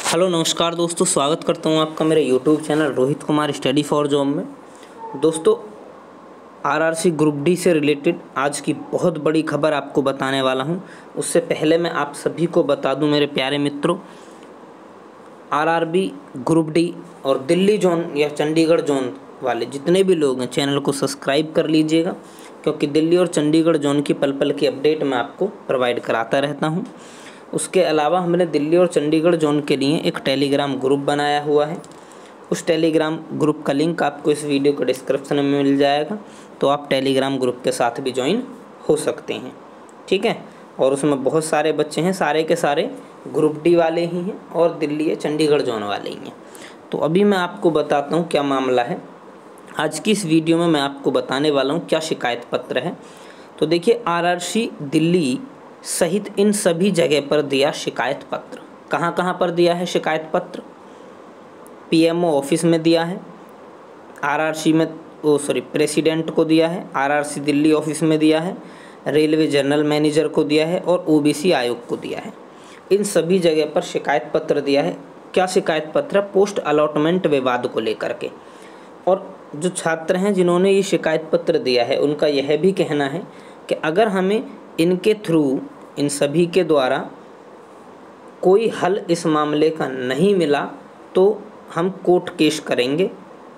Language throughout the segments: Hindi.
हेलो नमस्कार दोस्तों, स्वागत करता हूं आपका मेरे YouTube channel Rohit Kumar study for job में। दोस्तों, आरआरसी ग्रुप डी से रिलेटेड आज की बहुत बड़ी खबर आपको बताने वाला हूं। उससे पहले मैं आप सभी को बता दूं मेरे प्यारे मित्रों, आरआरबी ग्रुप डी और दिल्ली जोन या चंडीगढ़ जोन वाले जितने भी लोग हैं चैनल को सब्सक्राइब कर लीजिएगा, क्योंकि दिल्ली और चंडीगढ़ जोन की पल पल की अपडेट मैं आपको प्रोवाइड कराता रहता हूँ। उसके अलावा हमने दिल्ली और चंडीगढ़ जोन के लिए एक टेलीग्राम ग्रुप बनाया हुआ है। उस टेलीग्राम ग्रुप का लिंक आपको इस वीडियो के डिस्क्रिप्शन में मिल जाएगा, तो आप टेलीग्राम ग्रुप के साथ भी ज्वाइन हो सकते हैं, ठीक है। और उसमें बहुत सारे बच्चे हैं, सारे के सारे ग्रुप डी वाले ही हैं और दिल्ली या चंडीगढ़ जोन वाले ही हैं। तो अभी मैं आपको बताता हूँ क्या मामला है। आज की इस वीडियो में मैं आपको बताने वाला हूँ क्या शिकायत पत्र है। तो देखिए, आरआरसी दिल्ली सहित इन सभी जगह पर दिया शिकायत पत्र। कहाँ कहाँ पर दिया है शिकायत पत्र? पीएमओ ऑफिस में दिया है, आरआरसी में प्रेसिडेंट को दिया है, आरआरसी दिल्ली ऑफिस में दिया है, रेलवे जनरल मैनेजर को दिया है और ओबीसी आयोग को दिया है। इन सभी जगह पर शिकायत पत्र दिया है। क्या शिकायत पत्र? पोस्ट अलॉटमेंट विवाद को लेकर के। और जो छात्र हैं जिन्होंने ये शिकायत पत्र दिया है, उनका यह भी कहना है कि अगर हमें इनके थ्रू, इन सभी के द्वारा कोई हल इस मामले का नहीं मिला तो हम कोर्ट केस करेंगे।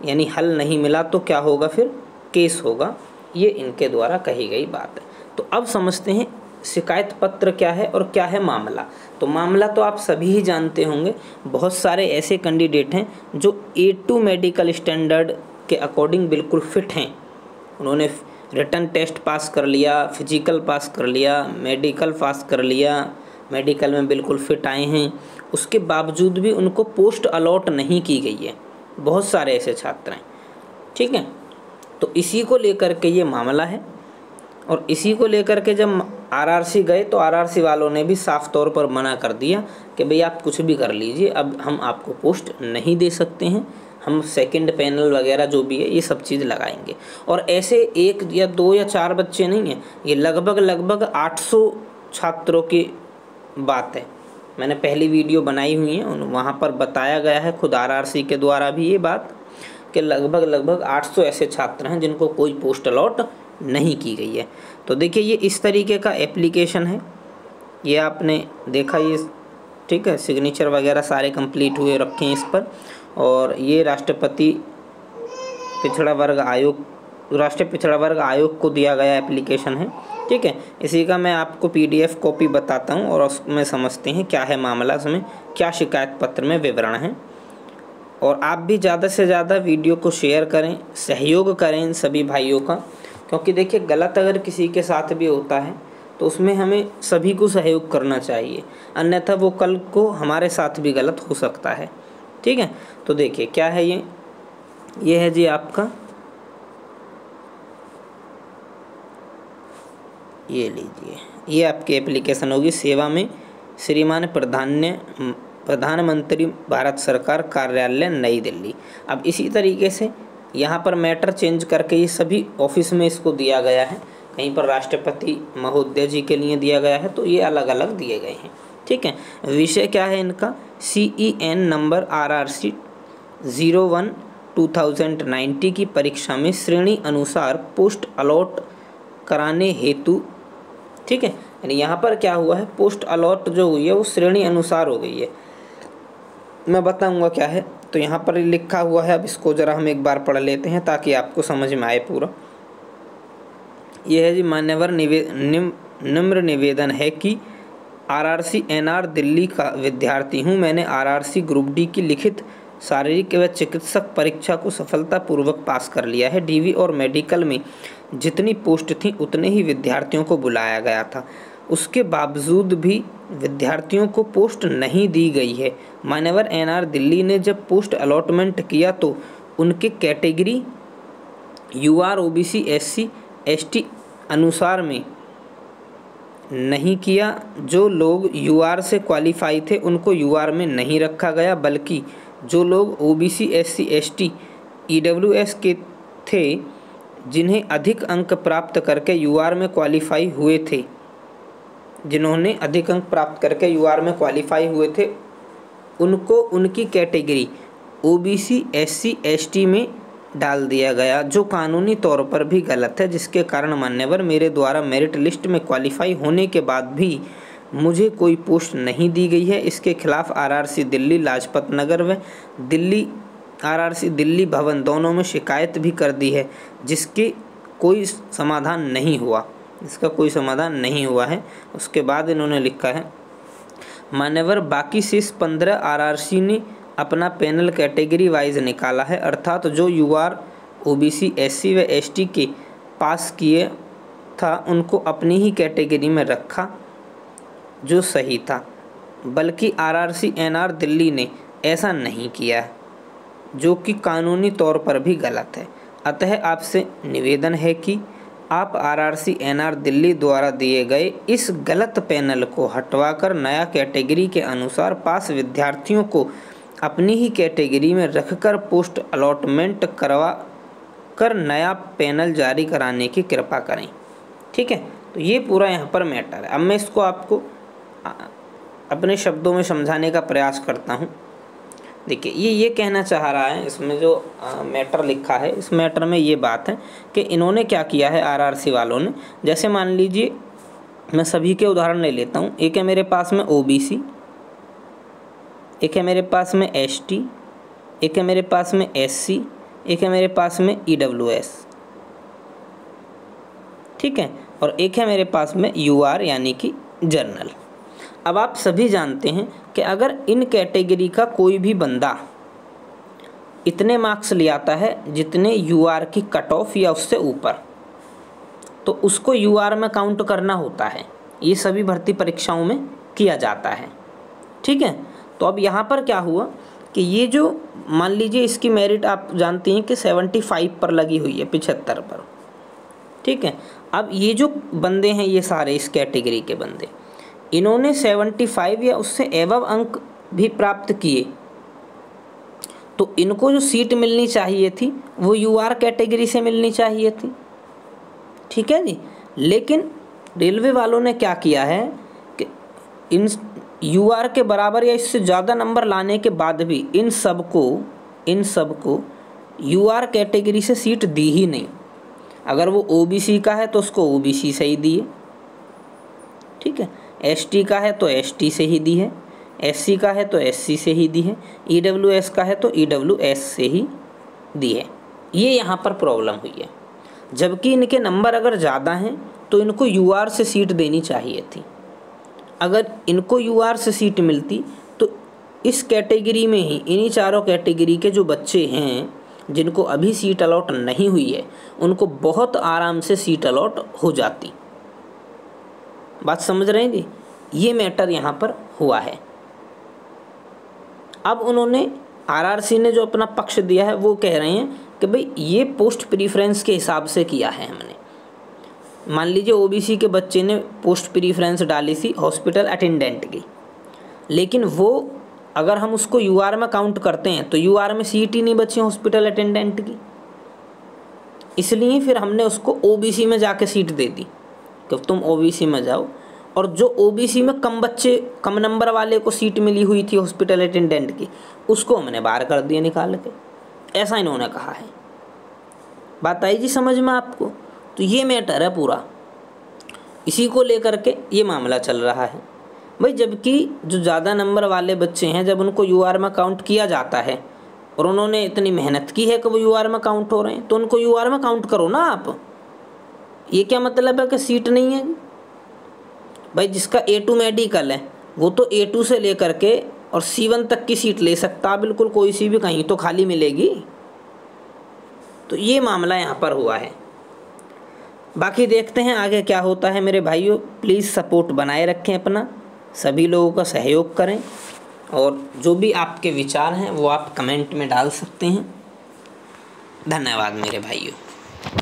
यानी हल नहीं मिला तो क्या होगा? फिर केस होगा। ये इनके द्वारा कही गई बात है। तो अब समझते हैं शिकायत पत्र क्या है और क्या है मामला। तो मामला तो आप सभी ही जानते होंगे। बहुत सारे ऐसे कैंडिडेट हैं जो A2 मेडिकल स्टैंडर्ड के अकॉर्डिंग बिल्कुल फिट हैं। उन्होंने रिटन टेस्ट पास कर लिया, फिजिकल पास कर लिया, मेडिकल पास कर लिया, मेडिकल में बिल्कुल फिट आए हैं, उसके बावजूद भी उनको पोस्ट अलॉट नहीं की गई है। बहुत सारे ऐसे छात्र हैं, ठीक है। तो इसी को लेकर के ये मामला है। और इसी को लेकर के जब आरआरसी गए तो आरआरसी वालों ने भी साफ तौर पर मना कर दिया कि भाई आप कुछ भी कर लीजिए, अब हम आपको पोस्ट नहीं दे सकते हैं, हम सेकंड पैनल वगैरह जो भी है ये सब चीज़ लगाएंगे। और ऐसे एक या दो या चार बच्चे नहीं हैं, ये लगभग 800 छात्रों की बात है। मैंने पहली वीडियो बनाई हुई है, वहाँ पर बताया गया है खुद आरआरसी के द्वारा भी ये बात कि लगभग 800 ऐसे छात्र हैं जिनको कोई पोस्ट अलॉट नहीं की गई है। तो देखिए, ये इस तरीके का एप्लीकेशन है, ये आपने देखा, ये ठीक है, सिग्नेचर वगैरह सारे कंप्लीट हुए रखे हैं इस पर। और ये राष्ट्रीय पिछड़ा वर्ग आयोग को दिया गया एप्लीकेशन है, ठीक है। इसी का मैं आपको PDF कॉपी बताता हूँ और उसमें समझते हैं क्या है मामला, उसमें क्या शिकायत पत्र में विवरण है। और आप भी ज़्यादा से ज़्यादा वीडियो को शेयर करें, सहयोग करें इन सभी भाइयों का, क्योंकि देखिए गलत अगर किसी के साथ भी होता है तो उसमें हमें सभी को सहयोग करना चाहिए, अन्यथा वो कल को हमारे साथ भी गलत हो सकता है, ठीक है। तो देखिए क्या है ये है जी आपका, ये लीजिए, ये आपकी एप्लीकेशन होगी। सेवा में श्रीमान प्रधानमंत्री भारत सरकार कार्यालय नई दिल्ली। अब इसी तरीके से यहाँ पर मैटर चेंज करके ये सभी ऑफिस में इसको दिया गया है। कहीं पर राष्ट्रपति महोदय जी के लिए दिया गया है, तो ये अलग अलग दिए गए हैं, ठीक है। विषय क्या है इनका? CEN नंबर RRC 01/2090 की परीक्षा में श्रेणी अनुसार पोस्ट अलॉट कराने हेतु, ठीक है। यानी यहाँ पर क्या हुआ है, पोस्ट अलॉट जो हुई है वो श्रेणी अनुसार हो गई है। मैं बताऊंगा क्या है। तो यहाँ पर लिखा हुआ है, अब इसको ज़रा हम एक बार पढ़ लेते हैं ताकि आपको समझ में आए पूरा। यह है जी, मान्यवर निम्र निवेदन है कि आरआरसी NR दिल्ली का विद्यार्थी हूँ। मैंने आरआरसी ग्रुप डी की लिखित शारीरिक व चिकित्सक परीक्षा को सफलतापूर्वक पास कर लिया है। DV और मेडिकल में जितनी पोस्ट थी उतने ही विद्यार्थियों को बुलाया गया था, उसके बावजूद भी विद्यार्थियों को पोस्ट नहीं दी गई है। मान्यवर NR दिल्ली ने जब पोस्ट अलॉटमेंट किया तो उनके category UR OBC SC ST अनुसार में नहीं किया। जो लोग UR से क्वालिफाई थे उनको UR में नहीं रखा गया, बल्कि जो लोग OBC SC ST EWS के थे, जिन्हें अधिक अंक प्राप्त करके UR में क्वालिफाई हुए थे, जिन्होंने अधिक अंक प्राप्त करके UR में क्वालिफाई हुए थे, उनको उनकी कैटेगरी ओबीसी, एससी, एसटी में डाल दिया गया, जो कानूनी तौर पर भी गलत है, जिसके कारण मान्यवर मेरे द्वारा मेरिट लिस्ट में क्वालिफाई होने के बाद भी मुझे कोई पोस्ट नहीं दी गई है। इसके खिलाफ आरआरसी दिल्ली लाजपत नगर व दिल्ली आरआरसी दिल्ली भवन दोनों में शिकायत भी कर दी है, जिसकी कोई समाधान नहीं हुआ, इसका कोई समाधान नहीं हुआ है। उसके बाद इन्होंने लिखा है, मान्यवर बाकी शेष 15 आरआरसी ने अपना पैनल कैटेगरी वाइज निकाला है, अर्थात जो यूआर, ओबीसी, एससी व एसटी के पास किए था उनको अपनी ही कैटेगरी में रखा, जो सही था। बल्कि आरआरसी एनआर दिल्ली ने ऐसा नहीं किया है, जो कि कानूनी तौर पर भी गलत है। अतः आपसे निवेदन है कि आप आरआरसी एनआर दिल्ली द्वारा दिए गए इस गलत पैनल को हटवाकर नया कैटेगरी के अनुसार पास विद्यार्थियों को अपनी ही कैटेगरी में रखकर पोस्ट अलॉटमेंट करवा कर नया पैनल जारी कराने की कृपा करें। ठीक है, तो ये पूरा यहाँ पर मैटर है। अब मैं इसको आपको अपने शब्दों में समझाने का प्रयास करता हूँ। देखिए, ये कहना चाह रहा है, इसमें जो मैटर लिखा है, इस मैटर में ये बात है कि इन्होंने क्या किया है आरआरसी वालों ने। जैसे मान लीजिए मैं सभी के उदाहरण ले लेता हूँ। एक है मेरे पास में ओबीसी, एक है मेरे पास में एसटी, एक है मेरे पास में एससी, एक है मेरे पास में ईडब्ल्यूएस, ठीक है, और एक है मेरे पास में यूआर यानी कि जर्नल। अब आप सभी जानते हैं कि अगर इन कैटेगरी का कोई भी बंदा इतने मार्क्स ले आता है जितने यूआर की कट ऑफ या उससे ऊपर, तो उसको यूआर में काउंट करना होता है। ये सभी भर्ती परीक्षाओं में किया जाता है। ठीक है, तो अब यहाँ पर क्या हुआ कि ये जो मान लीजिए इसकी मेरिट आप जानते हैं कि 75 पर लगी हुई है, 75 पर। ठीक है, अब ये जो बंदे हैं, ये सारे इस कैटेगरी के बंदे, इन्होंने 75 या उससे एबव अंक भी प्राप्त किए, तो इनको जो सीट मिलनी चाहिए थी वो यूआर कैटेगरी से मिलनी चाहिए थी। ठीक है जी, लेकिन रेलवे वालों ने क्या किया है कि इन यूआर के बराबर या इससे ज़्यादा नंबर लाने के बाद भी इन सबको यूआर कैटेगरी से सीट दी ही नहीं। अगर वो ओबीसी का है तो उसको ओबीसी से ही दिए, ठीक है, एसटी का है तो एसटी से ही दी है, एससी का है तो एससी से ही दी है, ईडब्ल्यूएस का है तो ईडब्ल्यूएस से ही दी है। ये यहाँ पर प्रॉब्लम हुई है। जबकि इनके नंबर अगर ज़्यादा हैं तो इनको यूआर से सीट देनी चाहिए थी। अगर इनको यूआर से सीट मिलती तो इस कैटेगरी में ही, इन्हीं चारों कैटेगरी के जो बच्चे हैं जिनको अभी सीट अलॉट नहीं हुई है, उनको बहुत आराम से सीट अलॉट हो जाती। बात समझ रहे हैं जी? ये मैटर यहाँ पर हुआ है। अब उन्होंने आरआरसी ने जो अपना पक्ष दिया है वो कह रहे हैं कि भाई ये पोस्ट प्रीफरेंस के हिसाब से किया है हमने। मान लीजिए ओबीसी के बच्चे ने पोस्ट प्रीफरेंस डाली थी हॉस्पिटल अटेंडेंट की, लेकिन वो अगर हम उसको यूआर में काउंट करते हैं तो यूआर में सीट ही नहीं बची हॉस्पिटल अटेंडेंट की, इसलिए फिर हमने उसको ओबीसी में जाके सीट दे दी कि तुम ओबीसी में जाओ। और जो ओबीसी में कम नंबर वाले को सीट मिली हुई थी हॉस्पिटल अटेंडेंट की, उसको हमने बाहर कर दिया निकाल के। ऐसा इन्होंने कहा है। बात आई जी समझ में आपको? तो ये मैटर है पूरा, इसी को लेकर के ये मामला चल रहा है भाई। जबकि जो ज़्यादा नंबर वाले बच्चे हैं, जब उनको यूआर में काउंट किया जाता है और उन्होंने इतनी मेहनत की है कि वो यूआर में काउंट हो रहे हैं, तो उनको यूआर में काउंट करो ना आप। ये क्या मतलब है कि सीट नहीं है भाई? जिसका A2 मेडिकल है वो तो A2 से लेकर के और C1 तक की सीट ले सकता, बिल्कुल कोई सी भी कहीं तो खाली मिलेगी। तो ये मामला यहाँ पर हुआ है। बाकी देखते हैं आगे क्या होता है मेरे भाइयों। प्लीज़ सपोर्ट बनाए रखें अपना, सभी लोगों का सहयोग करें, और जो भी आपके विचार हैं वो आप कमेंट में डाल सकते हैं। धन्यवाद मेरे भाइयों।